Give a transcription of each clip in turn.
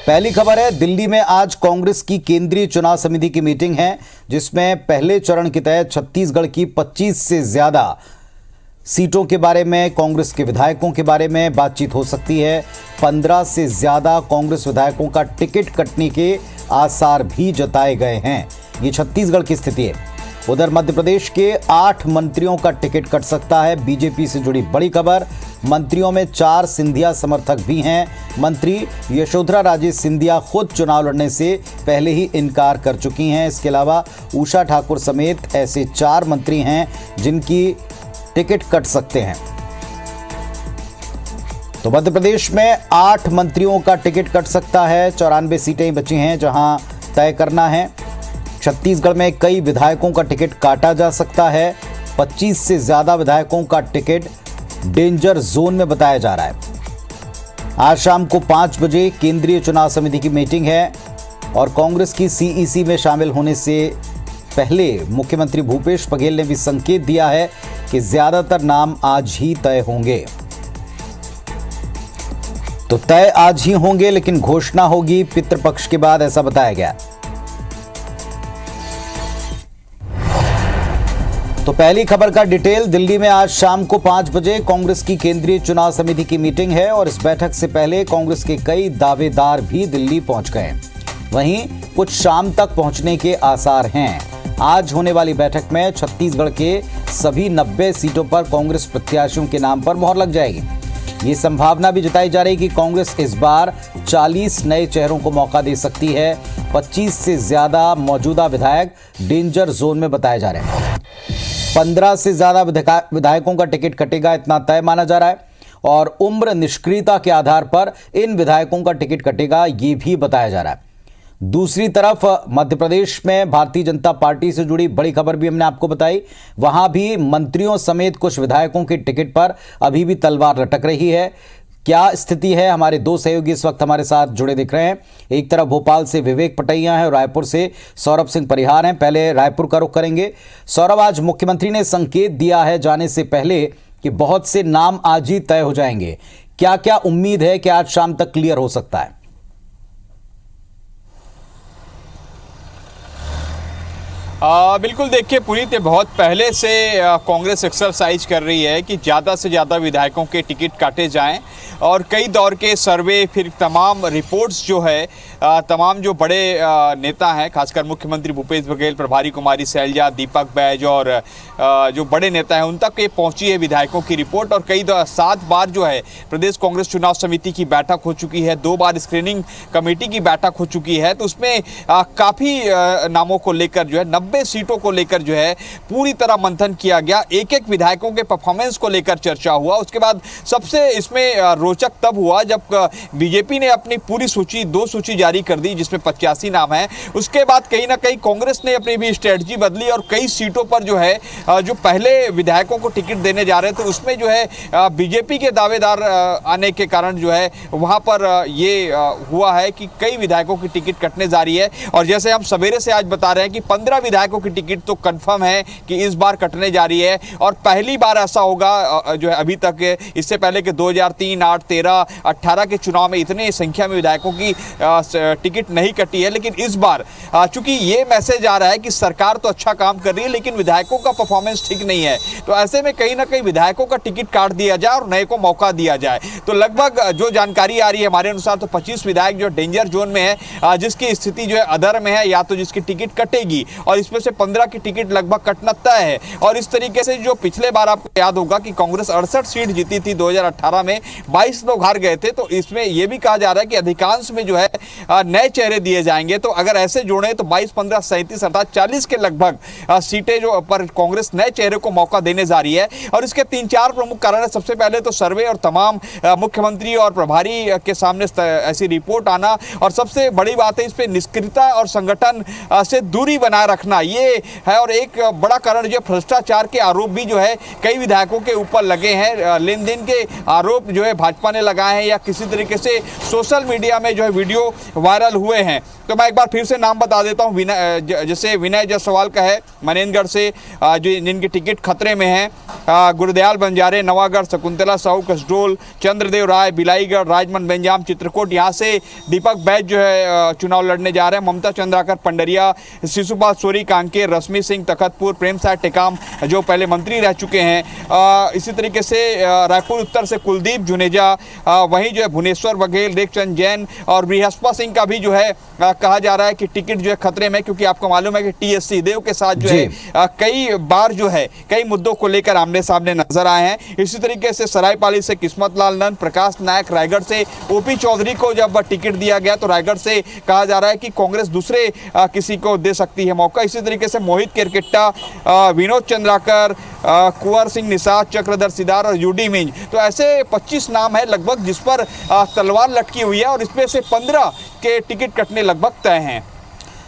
पहली खबर है, दिल्ली में आज कांग्रेस की केंद्रीय चुनाव समिति की मीटिंग है, जिसमें पहले चरण के तहत छत्तीसगढ़ की 25 से ज्यादा सीटों के बारे में, कांग्रेस के विधायकों के बारे में बातचीत हो सकती है। 15 से ज्यादा कांग्रेस विधायकों का टिकट कटने के आसार भी जताए गए हैं। ये छत्तीसगढ़ की स्थिति है। उधर मध्य प्रदेश के 8 मंत्रियों का टिकट कट सकता है। बीजेपी से जुड़ी बड़ी खबर, मंत्रियों में 4 सिंधिया समर्थक भी हैं। मंत्री यशोधरा राजे सिंधिया खुद चुनाव लड़ने से पहले ही इनकार कर चुकी हैं। इसके अलावा उषा ठाकुर समेत ऐसे 4 मंत्री हैं जिनकी टिकट कट सकते हैं। तो मध्य प्रदेश में 8 मंत्रियों का टिकट कट सकता है। 94 सीटें बची हैं जहां तय करना है। छत्तीसगढ़ में कई विधायकों का टिकट काटा जा सकता है। 25 से ज्यादा विधायकों का टिकट डेंजर जोन में बताया जा रहा है। आज शाम को 5 बजे केंद्रीय चुनाव समिति की मीटिंग है और कांग्रेस की सीईसी में शामिल होने से पहले मुख्यमंत्री भूपेश बघेल ने भी संकेत दिया है कि ज्यादातर नाम आज ही तय होंगे। तो तय आज ही होंगे, लेकिन घोषणा होगी पितृपक्ष के बाद, ऐसा बताया गया। तो पहली खबर का डिटेल, दिल्ली में आज शाम को 5 बजे कांग्रेस की केंद्रीय चुनाव समिति की मीटिंग है और इस बैठक से पहले कांग्रेस के कई दावेदार भी दिल्ली पहुंच गए। वहीं कुछ शाम तक पहुंचने के आसार हैं। आज होने वाली बैठक में छत्तीसगढ़ के सभी 90 सीटों पर कांग्रेस प्रत्याशियों के नाम पर मोहर लग जाएगी। ये संभावना भी जताई जा रही कि कांग्रेस इस बार 40 नए चेहरों को मौका दे सकती है। 25 से ज्यादा मौजूदा विधायक डेंजर जोन में बताए जा रहे हैं। 15 से ज्यादा विधायकों का टिकट कटेगा, इतना तय माना जा रहा है और उम्र निष्क्रियता के आधार पर इन विधायकों का टिकट कटेगा, ये भी बताया जा रहा है। दूसरी तरफ मध्य प्रदेश में भारतीय जनता पार्टी से जुड़ी बड़ी खबर भी हमने आपको बताई। वहां भी मंत्रियों समेत कुछ विधायकों के टिकट पर अभी भी तलवार लटक रही है। क्या स्थिति है, हमारे 2 सहयोगी इस वक्त हमारे साथ जुड़े दिख रहे हैं। एक तरफ भोपाल से विवेक पटैया हैं और रायपुर से सौरभ सिंह परिहार हैं। पहले रायपुर का रुख करेंगे। सौरभ, आज मुख्यमंत्री ने संकेत दिया है जाने से पहले कि बहुत से नाम आज ही तय हो जाएंगे। क्या क्या उम्मीद है कि आज शाम तक क्लियर हो सकता है? बिल्कुल, देखिए पुनीत, बहुत पहले से कांग्रेस एक्सरसाइज कर रही है कि ज़्यादा से ज़्यादा विधायकों के टिकट काटे जाएं और कई दौर के सर्वे, फिर तमाम रिपोर्ट्स जो है, तमाम जो बड़े नेता हैं, खासकर मुख्यमंत्री भूपेश बघेल, प्रभारी कुमारी शैलजा, दीपक बैज और जो बड़े नेता हैं उन तक ये पहुंची है विधायकों की रिपोर्ट। और कई 7 बार जो है प्रदेश कांग्रेस चुनाव समिति की बैठक हो चुकी है, 2 बार स्क्रीनिंग कमेटी की बैठक हो चुकी है। तो उसमें काफ़ी नामों को लेकर जो है 90 सीटों को लेकर जो है पूरी तरह मंथन किया गया। एक विधायकों के परफॉर्मेंस को लेकर चर्चा हुआ। उसके बाद सबसे इसमें रोचक तब हुआ जब बीजेपी ने अपनी पूरी सूची, 2 सूची जारी कर दी जिसमें 85 नाम हैं। उसके बाद कहीं ना कहीं कांग्रेस ने अपनी भी स्ट्रेटजी बदली और कई सीटों पर जो है जो पहले विधायकों को टिकट देने जा रहे थे उसमें जो है बीजेपी के दावेदार आने के कारण जो है वहां पर ये हुआ है कि कई विधायकों की टिकट कटने जा रही है। और जैसे हम सवेरे से आज बता रहे हैं कि 15 विधायकों की टिकट तो कंफर्म है कि इस बार कटने जा रही है और पहली बार ऐसा होगा जो है। अभी तक इससे पहले के 2003, 8, 13, 18 के चुनाव में इतने संख्या में विधायकों की टिकट नहीं कटी है। लेकिन इस बार चूंकि ये मैसेज आ रहा है कि सरकार तो अच्छा काम कर रही है लेकिन विधायकों का परफॉर्मेंस ठीक नहीं है, तो ऐसे में कहीं ना कहीं विधायकों का टिकट काट दिया जाए और नए को मौका दिया जाए। तो लगभग जो जानकारी आ रही है हमारे अनुसार तो 25 विधायक जो डेंजर जोन में है, जिसकी स्थिति जो है अधर में है, या तो जिसकी टिकट कटेगी और इसमें से 15 की टिकट लगभग कटना तय है। और इस तरीके से जो पिछले बार आपको याद होगा कि कांग्रेस 68 सीट जीती थी 2018 में, 22 लोग हार गए थे। तो इसमें यह भी कहा जा रहा है कि अधिकांश में जो है नए चेहरे दिए जाएंगे। तो अगर ऐसे जोड़े तो 22, 15, 37 अर्थात 40 के लगभग सीटें जो पर कांग्रेस नए चेहरे को मौका देने जा रही है। और इसके 3-4 प्रमुख कारण है। सबसे पहले तो सर्वे और तमाम मुख्यमंत्री और प्रभारी के सामने ऐसी रिपोर्ट आना, और सबसे बड़ी बात है इस पर निष्क्रियता और संगठन से दूरी बनाए रखना, ये है। और एक बड़ा कारण जो भ्रष्टाचार के आरोप भी जो है कई विधायकों के ऊपर लगे हैं। लेन देन के आरोप जो है भाजपा ने लगाए हैं या किसी तरीके से सोशल मीडिया में जो है वीडियो वायरल हुए हैं। तो मैं एक बार फिर से नाम बता देता हूँ। जैसे विनय जायसवाल का है मनेंद्रगढ़ से, जो जिनकी टिकट खतरे में है, गुरदयाल बंजारे नवागढ़, शकुंतला साहू कसडोल, चंद्रदेव राय बिलाईगढ़, राजमन बेंजाम चित्रकूट, यहाँ से दीपक बैज जो है चुनाव लड़ने जा रहे हैं। ममता चंद्राकर पंडरिया, शिशुपाल सोरी कांकेर, रश्मि सिंह तखतपुर, प्रेम साय टेकाम जो पहले मंत्री रह चुके हैं। इसी तरीके से रायपुर उत्तर से कुलदीप जुनेजा, वहीं जो है भुवनेश्वर बघेल, रेखचंद जैन और बृहस्पति सिंह का भी जो है कहा जा रहा है कि टिकट जो है खतरे में, क्योंकि आपको मालूम है कि टीएस देव के साथ जो है कई बार जो है कई मुद्दों को लेकर आमने सामने नजर आए हैं। इसी तरीके से सरायपाली से किस्मत लाल नंद, प्रकाश नायक, रायगढ़ से ओपी चौधरी को जब टिकट दिया गया तो रायगढ़ से कहा जा रहा है कि कांग्रेस दूसरे किसी को दे सकती है मौका। इसी तरीके से मोहित केरकेट्टा, विनोद चंद्राकर, कुंवर सिंह निषाद, चक्रधर सिदार और यूडी मिंज, तो ऐसे 25 नाम है लगभग जिस पर तलवार लटकी हुई है और इसमें से 15 के टिकट कटने लगभग तय हैं।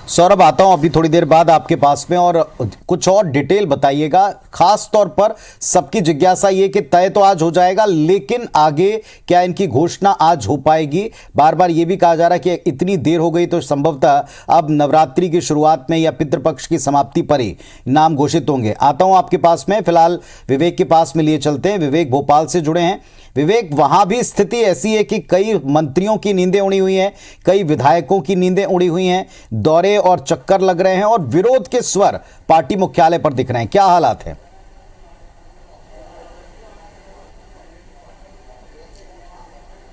सौरभ, आता हूं अभी थोड़ी देर बाद आपके पास में, और कुछ और डिटेल बताइएगा। खास तौर पर सबकी जिज्ञासा ये कि तय तो आज हो जाएगा, लेकिन आगे क्या इनकी घोषणा आज हो पाएगी? बार बार ये भी कहा जा रहा है कि इतनी देर हो गई तो संभवतः अब नवरात्रि की शुरुआत में या पितृपक्ष की समाप्ति पर ही नाम घोषित होंगे। आता हूं आपके पास में, फिलहाल विवेक के पास में लिए चलते हैं। विवेक भोपाल से जुड़े हैं। विवेक, वहां भी स्थिति ऐसी है कि कई मंत्रियों की नींदें उड़ी हुई हैं, कई विधायकों की नींदें उड़ी हुई हैं, दौरे और चक्कर लग रहे हैं और विरोध के स्वर पार्टी मुख्यालय पर दिख रहे हैं। क्या हालात हैं?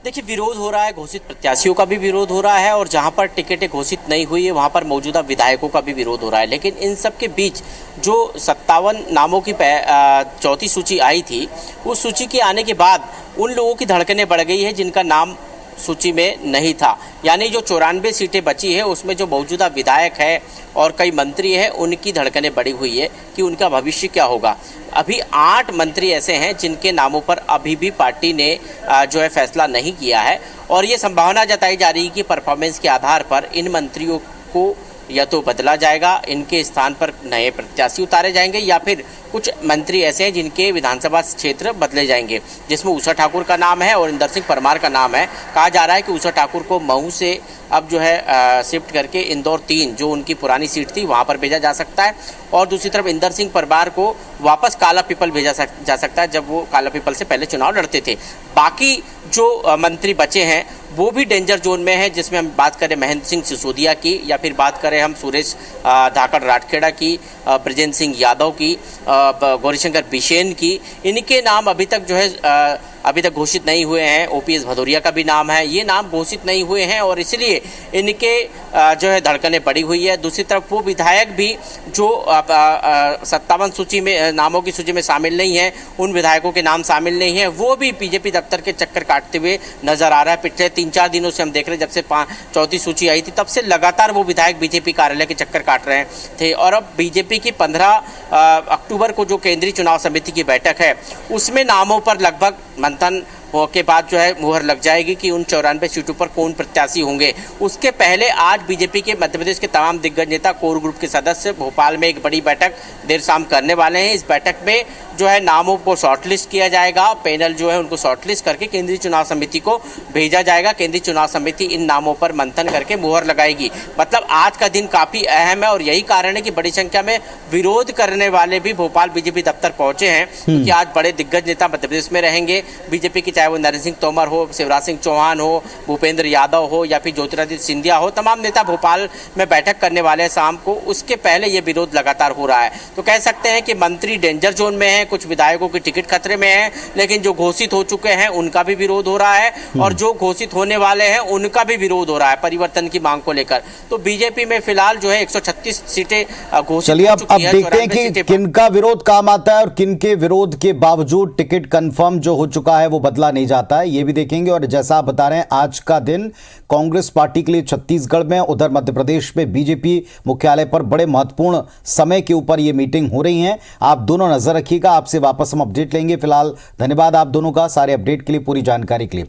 देखिए, विरोध हो रहा है, घोषित प्रत्याशियों का भी विरोध हो रहा है और जहां पर टिकटें घोषित नहीं हुई है वहां पर मौजूदा विधायकों का भी विरोध हो रहा है। लेकिन इन सब के बीच जो 57 नामों की चौथी सूची आई थी, उस सूची के आने के बाद उन लोगों की धड़कनें बढ़ गई है जिनका नाम सूची में नहीं था। यानी जो 94 सीटें बची है उसमें जो मौजूदा विधायक है और कई मंत्री हैं, उनकी धड़कनें बढ़ी हुई है कि उनका भविष्य क्या होगा। अभी 8 मंत्री ऐसे हैं जिनके नामों पर अभी भी पार्टी ने जो है फैसला नहीं किया है और ये संभावना जताई जा रही है कि परफॉर्मेंस के आधार पर इन मंत्रियों को या तो बदला जाएगा, इनके स्थान पर नए प्रत्याशी उतारे जाएंगे, या फिर कुछ मंत्री ऐसे हैं जिनके विधानसभा क्षेत्र बदले जाएंगे, जिसमें उषा ठाकुर का नाम है और इंदर सिंह परमार का नाम है। कहा जा रहा है कि उषा ठाकुर को मऊ से अब जो है शिफ्ट करके इंदौर 3 जो उनकी पुरानी सीट थी वहां पर भेजा जा सकता है और दूसरी तरफ इंदर सिंह परमार को वापस काला पीपल भेजा जा सकता है, जब वो काला पीपल से पहले चुनाव लड़ते थे। बाकी जो मंत्री बचे हैं वो भी डेंजर जोन में है, जिसमें हम बात करें महेंद्र सिंह सिसोदिया की, या फिर बात करें हम सुरेश धाकड़ राठखेड़ा की, ब्रजेंद्र सिंह यादव की, गौरीशंकर बिशेन की। इनके नाम अभी तक जो है अभी तक घोषित नहीं हुए हैं। ओपीएस भदौरिया का भी नाम है, ये नाम घोषित नहीं हुए हैं और इसलिए इनके जो है धड़कनें बढ़ी हुई है। दूसरी तरफ वो विधायक भी जो 57 सूची में नामों की सूची में शामिल नहीं है, उन विधायकों के नाम शामिल नहीं है, वो भी बीजेपी दफ्तर के चक्कर काटते हुए नजर आ रहा है। पिछले 3-4 दिनों से हम देख रहे हैं, जब से चौथी सूची आई थी तब से लगातार वो विधायक बीजेपी कार्यालय के चक्कर काट रहे थे और अब बीजेपी की 15 अक्टूबर को जो केंद्रीय चुनाव समिति की बैठक है उसमें नामों पर लगभग मंथन के बाद जो है मुहर लग जाएगी कि उन 94 सीटों पर कौन प्रत्याशी होंगे। उसके पहले आज बीजेपी के मध्य प्रदेश के तमाम दिग्गज नेता, कोर ग्रुप के सदस्य भोपाल में एक बड़ी बैठक देर शाम करने वाले हैं। इस बैठक में जो है नामों को शॉर्टलिस्ट किया जाएगा, पैनल जो है उनको शॉर्टलिस्ट करके केंद्रीय चुनाव समिति को भेजा जाएगा। केंद्रीय चुनाव समिति इन नामों पर मंथन करके मुहर लगाएगी। मतलब आज का दिन काफ़ी अहम है और यही कारण है कि बड़ी संख्या में विरोध करने वाले भी भोपाल बीजेपी दफ्तर पहुंचे हैं, क्योंकि आज बड़े दिग्गज नेता मध्य प्रदेश में रहेंगे बीजेपी की, चाहे वो नरेंद्र सिंह तोमर हो, शिवराज सिंह चौहान हो, भूपेंद्र यादव हो या फिर ज्योतिरादित्य सिंधिया हो, तमाम नेता भोपाल में बैठक करने वाले हैं शाम को। उसके पहले ये विरोध लगातार हो रहा है, तो कह सकते हैं कि मंत्री डेंजर जोन में है, कुछ विधायकों की टिकट खतरे में है, लेकिन जो घोषित हो चुके हैं उनका भी विरोध हो रहा है और जो घोषित होने वाले हैं उनका भी विरोध हो रहा है परिवर्तन की मांग को लेकर। तो बीजेपी में फिलहाल जो है 136 सीटें घोषित। चलिए अब देखते हैं कि किनका विरोध काम आता है और किनके विरोध के बावजूद टिकट कंफर्म जो हो चुका है वो बदला नहीं जाता है, ये भी देखेंगे। और जैसा आप बता रहे हैं, आज का दिन कांग्रेस पार्टी के लिए छत्तीसगढ़ में, उधर मध्य प्रदेश में बीजेपी मुख्यालय पर बड़े महत्वपूर्ण समय के ऊपर ये मीटिंग हो रही है। आप दोनों नजर रखिएगा, आपसे वापस हम अपडेट लेंगे। फिलहाल धन्यवाद आप दोनों का सारे अपडेट के लिए, पूरी जानकारी के लिए।